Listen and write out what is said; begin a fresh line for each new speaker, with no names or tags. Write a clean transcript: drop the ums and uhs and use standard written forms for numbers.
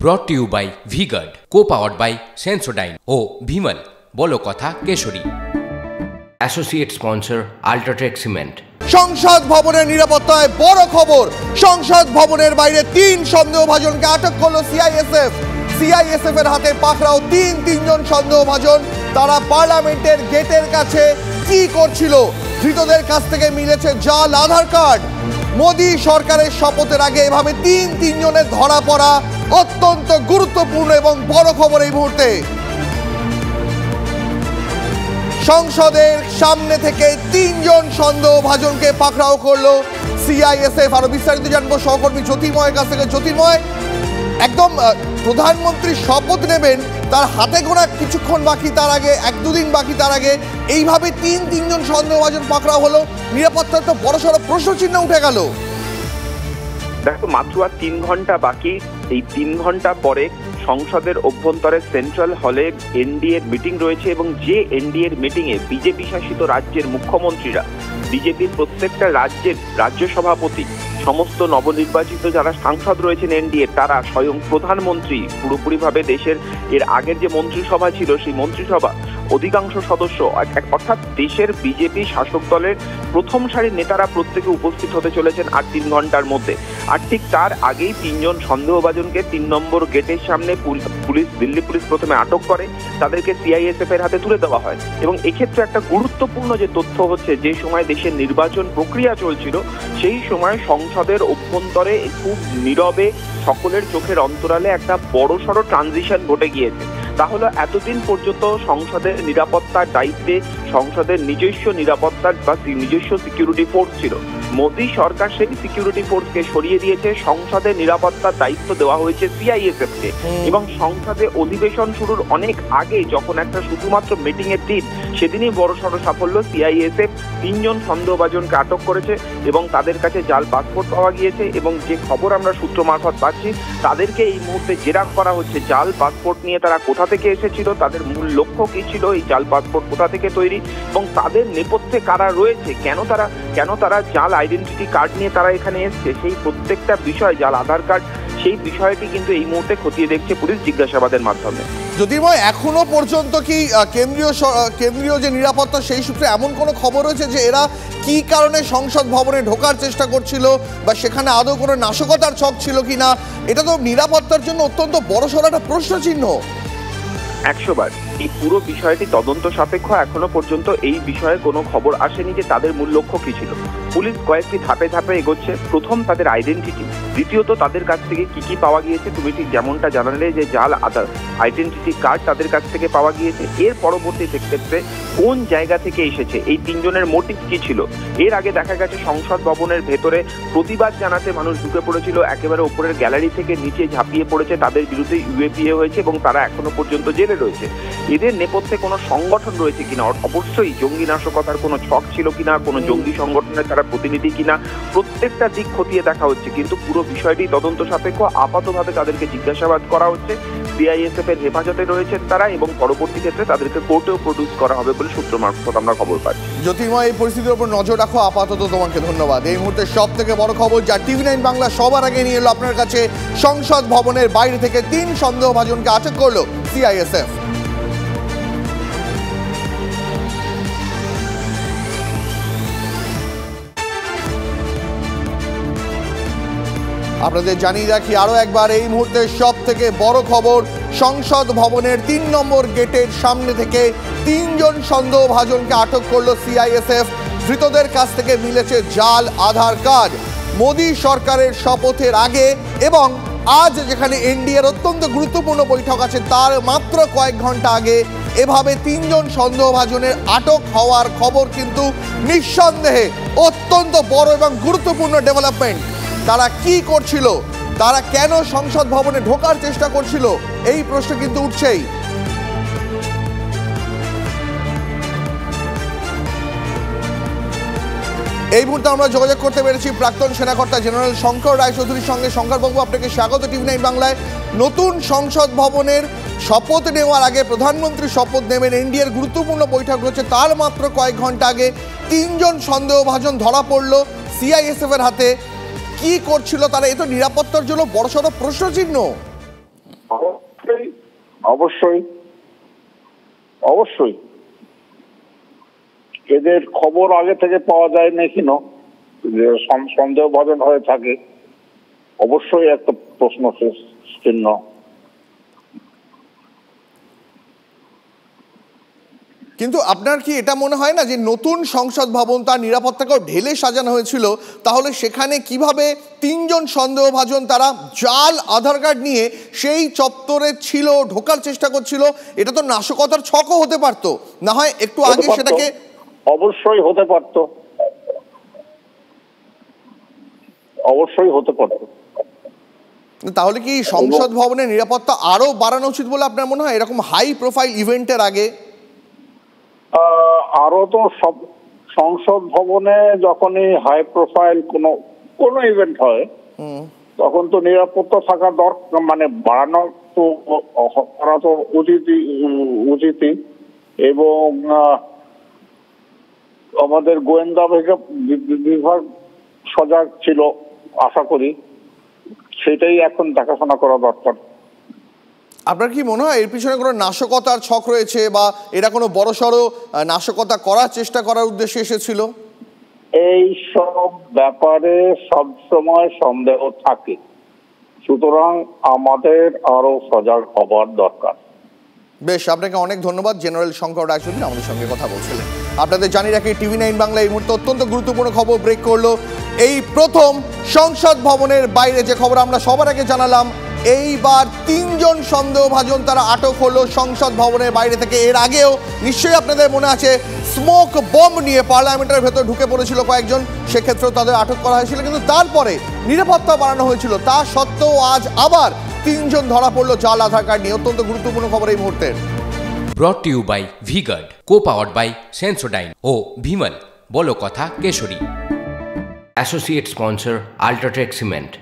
ব্রট to you by V-Guard, co-powered by Sensodyne ও ভিমল বলো কথা কেশরী। Associate sponsor UltraTech cement.
সংসদ ভবনের নিরাপত্তায় বড় খবর। সংসদ ভবনের বাইরে 3 সন্দেহভাজনকে আটক করলো সিআইএসএফ। সিআইএসএফ এর হাতে পাকড়াও তিনজন সন্দেহভাজন। তারা পার্লামেন্টের গেটের কাছে কি করছিল? ধৃতদের কাছ থেকে মিলেছে জাল আধার কার্ড। মোদী সরকারের শপথের আগে এভাবে তিনজনের ধরা পড়া অত্যন্ত গুরুত্বপূর্ণ এবং বড় খবর এই মুহূর্তে। সংসদের সামনে থেকে 3 জন সন্দেহভাজনকে পাকড়াও করলো সিআইএসএফ। আরো বিস্তারিত জানবো সহকর্মী জ্যোতির্ময়ের কাছ থেকে। জ্যোতির্ময়, একদম প্রধানমন্ত্রী শপথ নেবেন তার হাতে গোনা কিছুক্ষণ বাকি, তার আগে 1-2 দিন বাকি, তার আগে এইভাবে তিনজন সন্দেহভাজন পাকড়াও হলো। নিরাপত্তার তো বড়সড় প্রশ্নচিহ্ন উঠে গেল।
দেখো, মাত্র আর 3 ঘন্টা বাকি। এই 3 ঘন্টা পরে সংসদের অভ্যন্তরে সেন্ট্রাল হলে এনডিএর মিটিং রয়েছে এবং যে এনডিএর মিটিংয়ে বিজেপি শাসিত রাজ্যের মুখ্যমন্ত্রীরা, বিজেপির প্রত্যেকটা রাজ্যের রাজ্য সভাপতি, সমস্ত নবনির্বাচিত যারা সাংসদ রয়েছেন এনডিএ, তারা স্বয়ং প্রধানমন্ত্রী পুরোপুরিভাবে দেশের এর আগের যে মন্ত্রিসভা ছিল সেই মন্ত্রিসভা অধিকাংশ সদস্য অর্থাৎ দেশের বিজেপি শাসক দলের প্রথম সারির নেতারা প্রত্যেকে উপস্থিত হতে চলেছেন আর 3 ঘন্টার মধ্যে। আর ঠিক তার আগেই 3 জন সন্দেহভাজনকে 3 নম্বর গেটের সামনে দিল্লি পুলিশ প্রথমে আটক করে, তাদেরকে সিআইএসএফ এর হাতে তুলে দেওয়া হয়। এবং এক্ষেত্রে একটা গুরুত্বপূর্ণ যে তথ্য হচ্ছে, যে সময় দেশের নির্বাচন প্রক্রিয়া চলছিল সেই সময় সংসদের অভ্যন্তরে খুব নীরবে সকলের চোখের অন্তরালে একটা বড়সড় ট্রানজিশন ঘটে গিয়েছে। তাহলে এতদিন পর্যন্ত সংসদের নিরাপত্তার দায়িত্বে সংসদের নিজস্ব নিরাপত্তার বা নিজস্ব সিকিউরিটি ফোর্স ছিল। মোদী সরকার সেই সিকিউরিটি ফোর্সকে সরিয়ে দিয়েছে, সংসদের নিরাপত্তার দায়িত্ব দেওয়া হয়েছে সিআইএসএফ কে। এবং সংসদে অধিবেশন শুরুর অনেক আগে যখন একটা শুধুমাত্র মিটিং এর দিন, সেদিনই বড়সড় সাফল্য, সিআইএসএফ 3 জন সন্দেহভাজনকে আটক করেছে এবং তাদের কাছে জাল পাসপোর্ট পাওয়া গিয়েছে। এবং যে খবর আমরা সূত্র মারফত পাচ্ছি, তাদেরকে এই মুহূর্তে জেরা করা হচ্ছে জাল পাসপোর্ট নিয়ে তারা কোথা থেকে এসেছিল, তাদের মূল লক্ষ্য কি ছিল, এই জাল পাসপোর্ট কোথা থেকে তৈরি এবং তাদের নেপথ্যে কারা রয়েছে, কেন তারা জাল আইডেন্টিটি কার্ড নিয়ে তারা এখানে এসছে, সেই প্রত্যেকটা বিষয়, জাল আধার কার্ড, সেই বিষয়টি কিন্তু এই মুহূর্তে খতিয়ে দেখছে পুলিশ জিজ্ঞাসাবাদের মাধ্যমে।
জ্যোতির্ময়, এখনো পর্যন্ত কি কেন্দ্রীয় যে নিরাপত্তা সেই সূত্রে এমন কোনো খবর রয়েছে যে এরা কি কারণে সংসদ ভবনে ঢোকার চেষ্টা করছিল বা সেখানে আদৌ কোনো নাশকতার ছক ছিল কিনা? এটা তো নিরাপত্তার জন্য অত্যন্ত বড়সড় একটা প্রশ্নচিহ্ন।
100 বার এই পুরো বিষয়টি তদন্ত সাপেক্ষ। এখনো পর্যন্ত এই বিষয়ে কোনো খবর আসেনি যে তাদের মূল লক্ষ্য কি ছিল। পুলিশ কয়েকটি ধাপে এগোচ্ছে। প্রথম তাদের আইডেন্টিটি, দ্বিতীয়ত তাদের কাছ থেকে কি পাওয়া গিয়েছে। তুমি ঠিক যেমনটা জানালে যে জাল আধার আইডেন্টিটি কার্ড তাদের কাছ থেকে পাওয়া গিয়েছে। এর পরবর্তী ক্ষেত্রে কোন জায়গা থেকে এসেছে, এই 3 জনের মোটিভ কি ছিল। এর আগে দেখা গেছে সংসদ ভবনের ভেতরে প্রতিবাদ জানাতে মানুষ ঢুকে পড়েছিল, একেবারে উপরের গ্যালারি থেকে নিচে ঝাঁপিয়ে পড়েছে, তাদের বিরুদ্ধে ইউএপিএ হয়েছে এবং তারা এখনো পর্যন্ত জেলে রয়েছে। এদের নেপথ্যে কোনো সংগঠন রয়েছে কিনা, অবশ্যই জঙ্গি নাশকতার কোনো ছক ছিল কিনা, কোনো জঙ্গি সংগঠনের তারা প্রতিনিধি কিনা, প্রত্যেকটা দিক খতিয়ে দেখা হচ্ছে। কিন্তু পুরো বিষয়টি তদন্ত সাপেক্ষ। আপাতভাবে তাদেরকে জিজ্ঞাসাবাদ করা হচ্ছে, সিআইএসএফ এর হেফাজতে রয়েছেন তারা এবং পরবর্তী ক্ষেত্রে তাদেরকে কোর্টেও প্রডিউস করা হবে বলে সূত্র মারফত আমরা খবর পাচ্ছি।
জ্যোতির্ময়, এই পরিস্থিতির উপর নজর রাখো। আপাতত তোমাকে ধন্যবাদ। এই মুহূর্তে সব থেকে বড় খবর যা TV9 বাংলা সবার আগে নিয়ে এলো আপনার কাছে, সংসদ ভবনের বাইরে থেকে 3 সন্দেহভাজনকে আটক করলো সিআইএসএফ। আপনাদের জানিয়ে রাখি আরো একবার, এই মুহূর্তে সব থেকে বড় খবর, সংসদ ভবনের 3 নম্বর গেটের সামনে থেকে 3 জন সন্দেহভাজনকে আটক করলো সিআইএসএফ। ধৃতদের কাছ থেকে মিলেছে জাল আধার কার্ড। মোদী সরকারের শপথের আগে এবং আজ যেখানে এনডিএর অত্যন্ত গুরুত্বপূর্ণ বৈঠক আছে তার মাত্র কয়েক ঘন্টা আগে এভাবে 3 জন সন্দেহভাজনের আটক হওয়ার খবর কিন্তু নিঃসন্দেহে অত্যন্ত বড় এবং গুরুত্বপূর্ণ ডেভেলপমেন্ট। তারা কি করছিল, তারা কেন সংসদ ভবনে ঢোকার চেষ্টা করছিল, এই প্রশ্ন কিন্তু উঠছেই। এই মুহূর্তে আমরা যোগাযোগ করতে পেরেছি প্রাক্তন সেনাকর্তা জেনারেল শঙ্কর রায়চৌধুরীর সঙ্গে। শঙ্করবাবু, আপনাকে স্বাগত TV9 বাংলায়। নতুন সংসদ ভবনের শপথ নেওয়ার আগে প্রধানমন্ত্রী শপথ নেবেন, এনডিএর গুরুত্বপূর্ণ বৈঠক রয়েছে, তার মাত্র কয়েক ঘন্টা আগে 3 জন সন্দেহভাজন ধরা পড়ল সিআইএসএফ এর হাতে। কি করছিল তারা? এ তো নিরাপত্তার জন্য বড়সড় প্রশ্নচিহ্ন।
অবশ্যই অবশ্যই অবশ্যই এদের খবর আগে থেকে পাওয়া যায় না কেন যে সন্দেহভাজন হয়ে থাকে, অবশ্যই একটা প্রশ্ন চিহ্ন।
কিন্তু আপনার কি এটা মনে হয় না যে নতুন সংসদ ভবন তার নিরাপত্তাকেও ঢেলে সাজানো হয়েছিল, তাহলে সেখানে কিভাবে তিনজন সন্দেহভাজন তারা জাল আধার কার্ড নিয়ে সেই চত্বরে ছিল, ঢোকার চেষ্টা করছিল? এটা তো নাশকতার ছকও হতে পারতো, না হয় একটু আগে সেটাকে
অবশ্যই হতে পারতো, অবশ্যই হতে পারতো।
তাহলে কি সংসদ ভবনের নিরাপত্তা আরো বাড়ানো উচিত বলে আপনার মনে হয় এরকম হাই প্রোফাইল ইভেন্টের আগে?
আরো তো সব সংসদ ভবনে যখনই হাই প্রোফাইল কোনো ইভেন্ট হয় তখন তো নিরাপত্তা থাকা দরকার, মানে বাড়ানো তো করা তো উচিতই। এবং আমাদের গোয়েন্দা বিভাগ সজাগ ছিল, আশা করি সেটাই এখন দেখাশোনা করা দরকার।
আপনার কি মনে হয় এর পিছনে কোনো নাশকতার ছক রয়েছে, বা এটা কোনো বড়সড় নাশকতা করার চেষ্টা করার উদ্দেশ্যে এসেছিল?
এই সব ব্যাপারে সবসময় সন্দেহ থাকে, সুতরাং আমাদের আরো সজাগ হবার দরকার।
বেশ, আপনাকে অনেক ধন্যবাদ। জেনারেল শঙ্কর রায়চৌধুরী আমাদের সঙ্গে কথা বলছিলেন। আপনাদের জানিয়ে রাখি, TV9 বাংলা এই মুহূর্তে অত্যন্ত গুরুত্বপূর্ণ খবর ব্রেক করলো। এই প্রথম সংসদ ভবনের বাইরে যে খবর আমরা সবার আগে জানালাম, এইবার তিনজন সন্দেহভাজন তারা আটক হলো সংসদ ভবনের বাইরে থেকে। এর আগেও নিশ্চয়ই আপনাদের মনে আছে স্মোক বম্ব নিয়ে পার্লামেন্টের ভেতর ঢুকে পড়েছিল কয়েকজন, সেক্ষেত্রেও তাদের আটক করা হয়েছিল, কিন্তু তারপরে নিরাপত্তা বাড়ানো হয়েছিল। তা সত্ত্বেও আজ আবার তিনজন ধরা পড়লো জাল আধার কার্ড নিয়ে। অত্যন্ত গুরুত্বপূর্ণ খবর এই মুহূর্তের।
Brought to you by Vguard, co powered by Sensodyne ও ভিমল, বলো কথা কেশরী। Associate sponsor UltraTech cement.